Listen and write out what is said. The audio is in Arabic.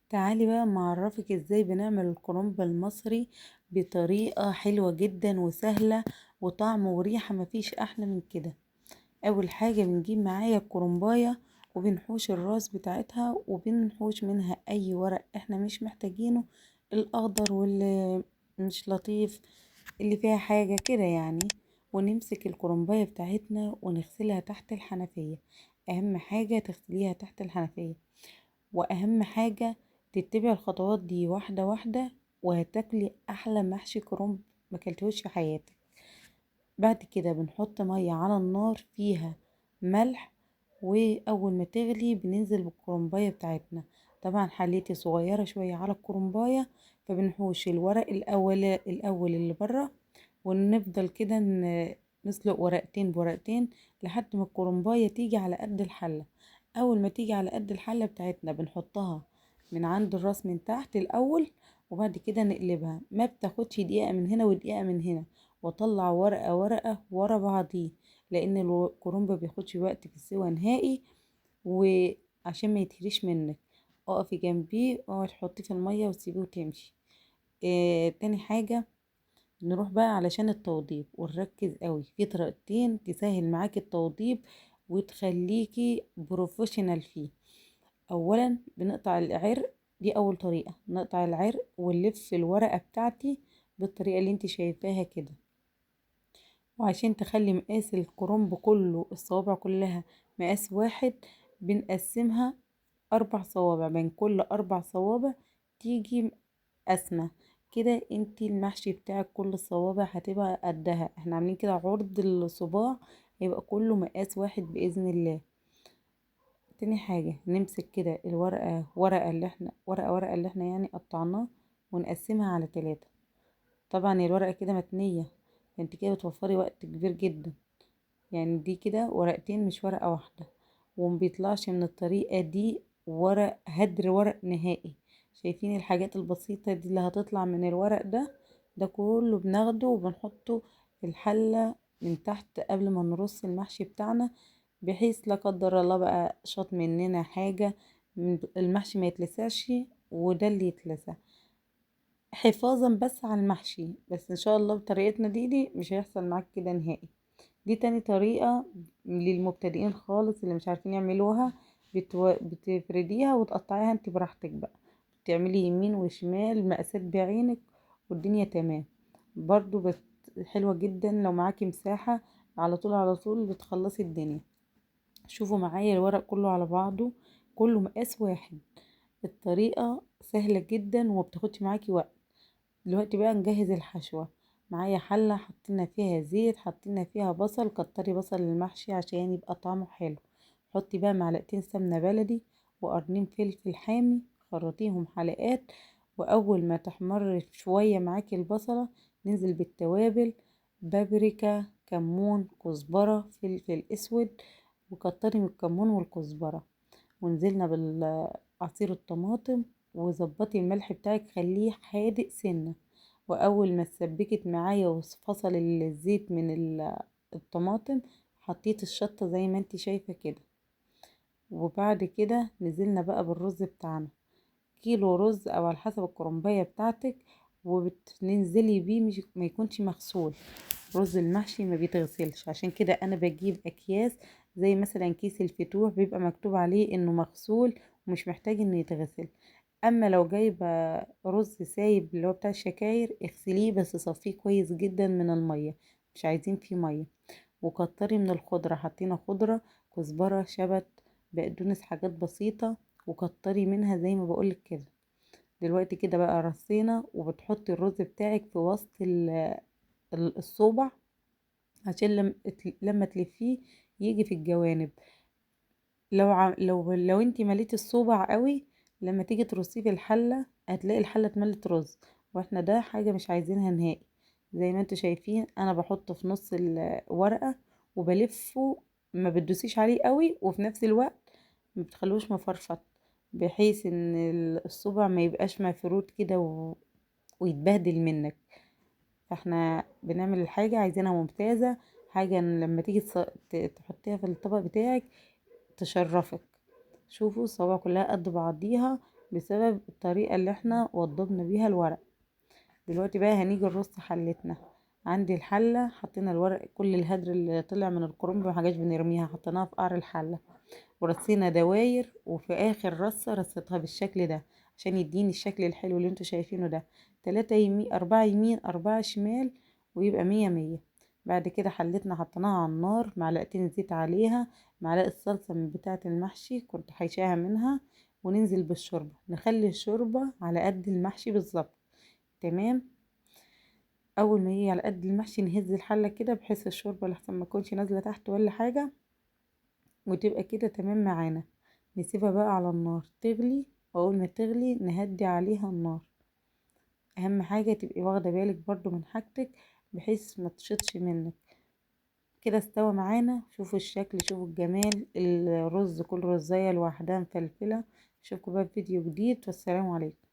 تعالي بقى معرفك ازاي بنعمل الكرنب المصري بطريقة حلوة جدا وسهلة وطعم وريحة مفيش احلى من كده. اول حاجة بنجيب معايا الكرنباية وبنحوش الراس بتاعتها وبنحوش منها اي ورق احنا مش محتاجينه، الاخضر واللي مش لطيف اللي فيها حاجة كده يعني. ونمسك الكرنباية بتاعتنا ونغسلها تحت الحنفية، اهم حاجة تغسليها تحت الحنفية. واهم حاجة تتبع الخطوات دي واحدة واحدة وهتاكلي احلى محشي كرنب مكلتهوش في حياتك. بعد كده بنحط مية على النار فيها ملح، واول ما تغلي بننزل بالكرنباية بتاعتنا. طبعا حليتي صغيرة شوية على الكرنباية، فبنحوش الورق الاول اللي بره، ونفضل كده نسلق ورقتين بورقتين لحد ما الكرنباية تيجي على قد الحلة. اول ما تيجي على قد الحلة بتاعتنا بنحطها من عند الراس من تحت الاول، وبعد كده نقلبها، ما بتاخدش دقيقة من هنا ودقيقة من هنا، واطلع ورقة ورقة ورا بعضيه، لان الكرنب بياخدش وقت في السوا نهائي، وعشان ما يتهريش منك اقفي جنبيه اوعي تحطيه في المية وتسيبيه وتمشي. تاني حاجة نروح بقى علشان التوضيب، ونركز قوي في طريقتين تسهل معاكي التوضيب وتخليكي بروفيشنال فيه. اولا بنقطع العرق، دي اول طريقة، نقطع العرق ونلف الورقة بتاعتي بالطريقة اللي انت شايفاها كده. وعشان تخلي مقاس الكرنب كله الصوابع كلها مقاس واحد، بنقسمها 4 صوابع، بين كل 4 صوابع تيجي قسمة كده. انتي المحشي بتاعك كل الصوابع هتبقى قدها، احنا عاملين كده عرض الصباع يبقى كله مقاس واحد بإذن الله. تاني حاجة نمسك كده الورقة ورقة اللي احنا يعني قطعناه، ونقسمها على 3. طبعا الورقة كده متنية، انت كده بتوفري وقت كبير جدا، يعني دي كده ورقتين مش ورقة واحدة. ومبيطلعش من الطريقة دي ورق هدر ورق نهائي. شايفين الحاجات البسيطة دي اللي هتطلع من الورق ده؟ ده كله بناخده وبنحطه في الحلة من تحت قبل ما نرص المحشي بتاعنا، بحيث لا قدر الله بقى شاط مننا حاجة المحشي ما يتلسعش، وده اللي يتلسع حفاظا بس على المحشي. بس ان شاء الله بطريقتنا دي مش هيحصل معاك كده نهائي. دي تاني طريقة للمبتدئين خالص اللي مش عارفين يعملوها، بتفرديها وتقطعيها انت براحتك بقى، بتعملي يمين وشمال مقاسات بعينك والدنيا تمام. برضو حلوة جدا لو معاكي مساحة، على طول على طول بتخلصي الدنيا. شوفوا معايا الورق كله على بعضه كله مقاس واحد. الطريقة سهلة جدا ومبتاخدش معاكي وقت. دلوقتي بقى نجهز الحشوة. معايا حلة حطينا فيها زيت، حطينا فيها بصل، كتري بصل المحشي عشان يبقى طعمه حلو. حطي بقى معلقتين سمنة بلدي وقرنين فلفل حامي، خرطيهم حلقات. واول ما تحمر شوية معاكي البصلة ننزل بالتوابل، بابريكا، كمون، كزبرة، فلفل اسود، وكتري من الكمون والكزبرة. ونزلنا بالعصير الطماطم، وظبطي الملح بتاعك خليه حادق سنة. واول ما اتسبكت معايا وفصل الزيت من الطماطم، حطيت الشطة زي ما انت شايفة كده. وبعد كده نزلنا بقى بالرز بتاعنا، كيلو رز او على حسب الكرنباية بتاعتك، وبتنزلي بيه مش ما يكونش مغسول. رز المحشي ما بيتغسلش، عشان كده انا بجيب اكياس زي مثلا كيس الفتوح بيبقى مكتوب عليه انه مغسول ومش محتاج انه يتغسل. اما لو جايبه رز سايب اللي هو بتاع الشكاير اغسليه بس صفيه كويس جدا من الميه، مش عايزين فيه ميه. وكتري من الخضره، حطينا خضره كزبره شبت بقدونس حاجات بسيطه، وكتري منها زي ما بقولك كده. دلوقتي كده بقى رصينا، وبتحطي الرز بتاعك في وسط الصوبع عشان لما تلفيه يجي في الجوانب. لو انتي مليتي الصوبع قوي، لما تيجي ترصيه في الحلة هتلاقي الحلة اتملت رز، واحنا ده حاجة مش عايزينها نهائي. زي ما انتوا شايفين انا بحطه في نص الورقة وبلفه، ما بتدوسيش عليه قوي وفي نفس الوقت ما بتخلوش مفرفط، بحيث ان الصبع ما يبقاش مفروض كده ويتبهدل منك. فاحنا بنعمل الحاجة عايزينها ممتازة، حاجة لما تيجي تحطيها في الطبق بتاعك تشرفك. شوفوا الصوابع كلها قد بعضيها، بسبب الطريقة اللي احنا وضبنا بيها الورق. دلوقتي بقى هنيجي نرص حلتنا. عندي الحلة حطينا الورق، كل الهدر اللي طلع من الكرنب وحاجات بنرميها حطيناها في قعر الحلة، ورصينا دواير، وفي اخر رصة رصيتها بالشكل ده عشان يديني الشكل الحلو اللي انتوا شايفينه ده. 3 يمين 4 يمين 4 شمال، ويبقى 100 100. بعد كده حلتنا حطيناها على النار، معلقتين زيت عليها، معلقة صلصة من بتاعة المحشي كنت حيشاها منها، وننزل بالشوربة، نخلي الشوربة على قد المحشي بالظبط. تمام. اول ما هي على قد المحشي نهز الحلة كده بحيث الشوربة لحسن ما تكونش نازلة تحت ولا حاجة، وتبقى كده تمام معانا. نسيبها بقى على النار تغلي، واول ما تغلي نهدي عليها النار. اهم حاجة تبقي واخدة بالك برضو من حاجتك بحيث ما تشطش منك. كده استوى معانا، شوفوا الشكل، شوفوا الجمال، الرز كل رزاية لوحدها مفلفلة. اشوفكم بقى في فيديو جديد، والسلام عليكم.